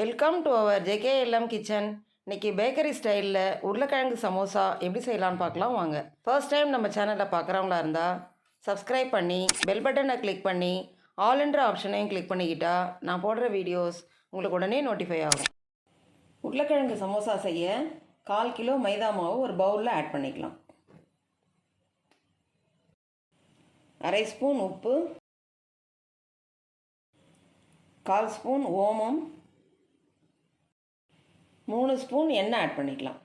Welcome to our JKLM kitchen. இன்றைக்கி bakery ஸ்டைலில் உருளைக்கிழங்கு சமோசா எப்படி செய்யலான்னு பார்க்கலாம் வாங்க. ஃபர்ஸ்ட் டைம் நம்ம சேனலில் பார்க்குறவங்களா இருந்தால் சப்ஸ்கிரைப் பண்ணி பெல் பட்டனை கிளிக் பண்ணி ஆல்ன்ற ஆப்ஷனையும் கிளிக் பண்ணிக்கிட்டா நான் போடுற வீடியோஸ் உங்களுக்கு உடனே நோட்டிஃபை ஆகும். உருளைக்கிழங்கு சமோசா செய்ய 1/4 கிலோ மைதா மாவு ஒரு பவுலில் ஆட் பண்ணிக்கலாம். 1/2 ஸ்பூன் உப்பு, 1/4 ஸ்பூன் ஓமம், 3 ஸ்பூன் எண்ணெய் ஆட் பண்ணிக்கலாம்.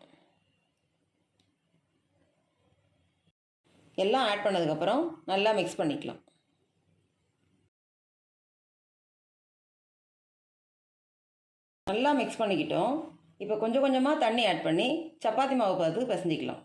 எல்லாம் ஆட் பண்ணதுக்கப்புறம் நல்லா மிக்ஸ் பண்ணிக்கலாம். நல்லா மிக்ஸ் பண்ணிக்கிட்டோம். இப்போ கொஞ்சம் கொஞ்சமாக தண்ணி ஆட் பண்ணி சப்பாத்தி மாவு பார்த்து பிசைஞ்சிக்கலாம்.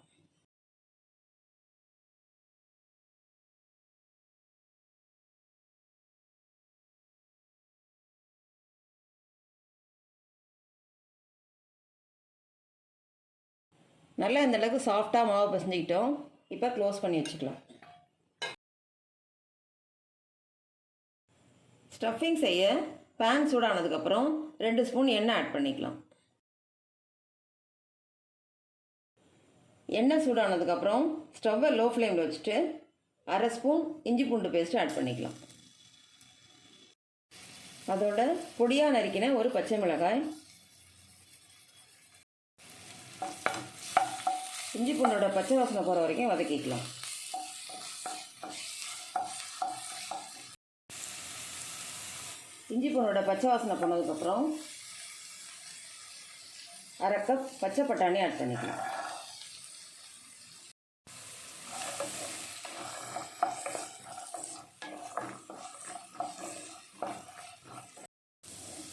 நல்லா இந்த அளவுக்கு சாஃப்டாக மாவு பிசைஞ்சிக்கிட்டோம். இப்போ க்ளோஸ் பண்ணி வச்சுக்கலாம். ஸ்டஃபிங் செய்ய பேன் சூடானதுக்கப்புறம் 2 ஸ்பூன் எண்ணெய் ஆட் பண்ணிக்கலாம். எண்ணெய் சூடானதுக்கப்புறம் ஸ்டவ்வை லோ ஃப்ளேமில் வச்சுட்டு 1/2 ஸ்பூன் இஞ்சி பூண்டு பேஸ்ட்டு ஆட் பண்ணிக்கலாம். அதோட பொடியாக நறுக்கின ஒரு பச்சை மிளகாய், இஞ்சி பூண்டோட பச்சை வாசனை போகிற வரைக்கும் வதக்கிக்கலாம். இஞ்சி பூண்டோட பச்சை வாசனை போனதுக்கப்புறம் 1/2 கப் பச்சை பட்டாணி ஆட் பண்ணிக்கலாம்.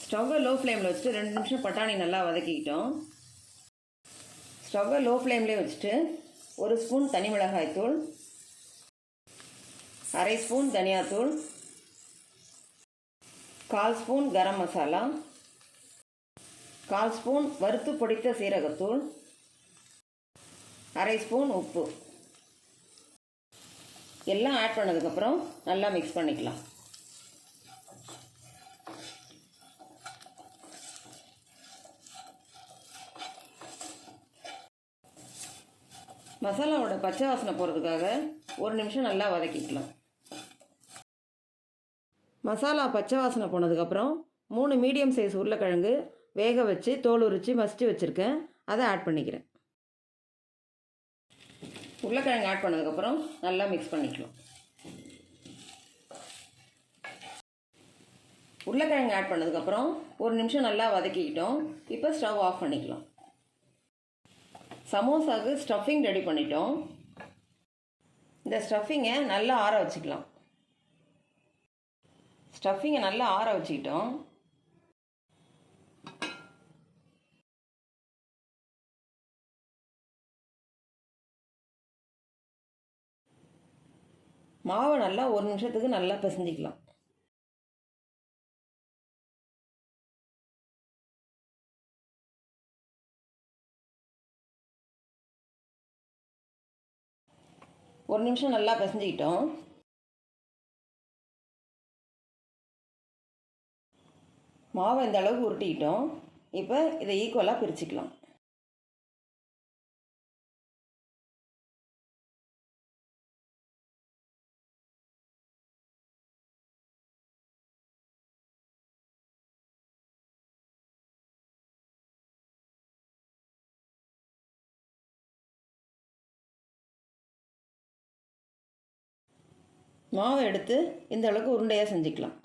ஸ்டவ்வை லோ ஃப்ளேமில் வச்சுட்டு 2 நிமிஷம் பட்டாணி நல்லா வதக்கிக்கிட்டோம். ஸ்டவ்வை லோ ஃப்ளேம்லேயே வச்சுட்டு 1 ஸ்பூன் தனி மிளகாய் தூள், 1/2 ஸ்பூன் தனியாத்தூள், 1/4 ஸ்பூன் கரம் மசாலா, 1/4 ஸ்பூன் வறுத்து பொடித்த சீரகத்தூள், 1/2 ஸ்பூன் உப்பு எல்லாம் ஆட் பண்ணதுக்கப்புறம் நல்லா மிக்ஸ் பண்ணிக்கலாம். மசாலாவோட பச்சை வாசனை போகிறதுக்காக 1 நிமிஷம் நல்லா வதக்கிக்கலாம். மசாலா பச்சை வாசனை போனதுக்கப்புறம் 3 மீடியம் சைஸ் உருளைக்கிழங்கு வேக வச்சு தோல் உரித்து மசித்து வச்சுருக்கேன், அதை ஆட் பண்ணிக்கிறேன். உருளைக்கிழங்கு ஆட் பண்ணதுக்கப்புறம் நல்லா மிக்ஸ் பண்ணிக்கலாம். உருளைக்கிழங்கு ஆட் பண்ணதுக்கப்புறம் 1 நிமிஷம் நல்லா வதக்கிக்கிட்டோம். இப்போ ஸ்டவ் ஆஃப் பண்ணிக்கலாம். சமோசாவுக்கு ஸ்டஃபிங் ரெடி பண்ணிட்டோம். இந்த ஸ்டஃபிங்கை நல்லா ஆற வச்சுக்கலாம். ஸ்டஃபிங்கை நல்லா ஆற வச்சுக்கிட்டோம். மாவை நல்லா 1 நிமிஷத்துக்கு நல்லா பிசைஞ்சிக்கலாம். ஒரு நிமிஷம் நல்லா பிசைஞ்சிக்கிட்டோம். மாவை இந்த அளவுக்கு உருட்டிக்கிட்டோம். இப்போ இதை ஈக்குவலாக பிரிச்சுக்கலாம். மாவை எடுத்து இந்த அளவுக்கு உருண்டையாக செஞ்சுக்கலாம்.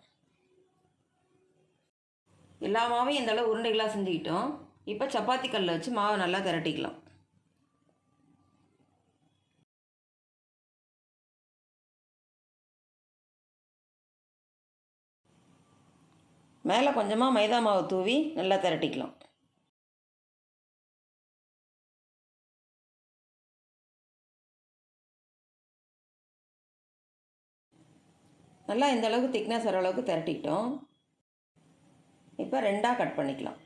எல்லா மாவையும் இந்த அளவு உருண்டைகளாக செஞ்சுக்கிட்டோம். இப்போ சப்பாத்தி கல்லில் வச்சு மாவை நல்லா திரட்டிக்கலாம். மேலே கொஞ்சமாக மைதா மாவு தூவி நல்லா திரட்டிக்கலாம். நல்லா இந்த அளவுக்கு திக்னஸ் வர அளவுக்கு திரட்டிக்கிட்டோம். இப்போ 2ஆக கட் பண்ணிக்கலாம்.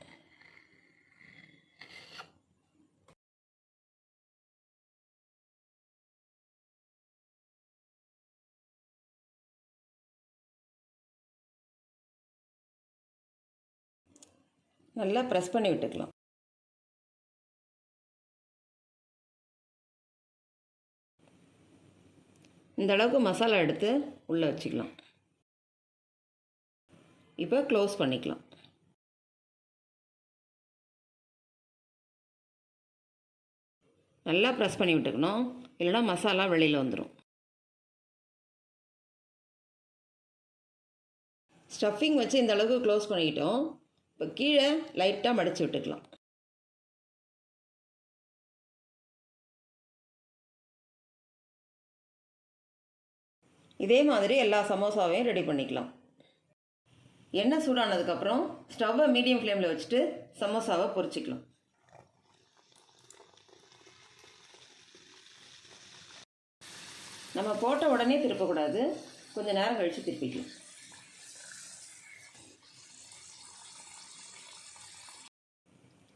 நல்லா ப்ரெஸ் பண்ணி விட்டுக்கலாம். இந்த அளவுக்கு மசாலா எடுத்து உள்ளே வச்சுக்கலாம். இப்போ க்ளோஸ் பண்ணிக்கலாம். நல்லா ப்ரெஸ் பண்ணி விட்டுக்கணும், இல்லைனா மசாலா வெளியில் வந்துடும். ஸ்டஃபிங் வச்சு இந்த அளவுக்கு க்ளோஸ் பண்ணிக்கிட்டோம். இப்போ கீழே லைட்டாக மடித்து விட்டுக்கலாம். இதே மாதிரி எல்லா சமோசாவையும் ரெடி பண்ணிக்கலாம். எண்ணெய் சூடானதுக்கப்புறம் ஸ்டவ்வை மீடியம் ஃப்ளேமில் வச்சுட்டு சமோசாவை பொரிச்சிக்கலாம். நம்ம போட்ட உடனே திருப்பக்கூடாது, கொஞ்சம் நேரம் கழித்து திருப்பிக்கலாம்.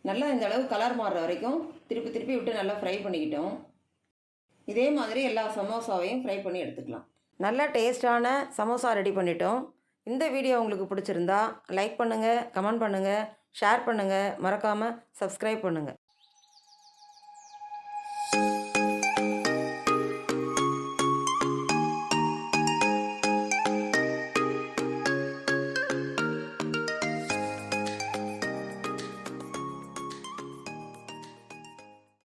நல்லா இந்த அளவு கலர் மாறுற வரைக்கும் திருப்பி விட்டு நல்லா ஃப்ரை பண்ணிக்கிட்டோம். இதே மாதிரி எல்லா சமோசாவையும் ஃப்ரை பண்ணி எடுத்துக்கலாம். நல்ல டேஸ்டான சமோசா ரெடி பண்ணிட்டோம். இந்த வீடியோ உங்களுக்கு பிடிச்சிருந்தா லைக் பண்ணுங்கள், கமெண்ட் பண்ணுங்கள், ஷேர் பண்ணுங்கள், மறக்காமல் சப்ஸ்கிரைப் பண்ணுங்கள்.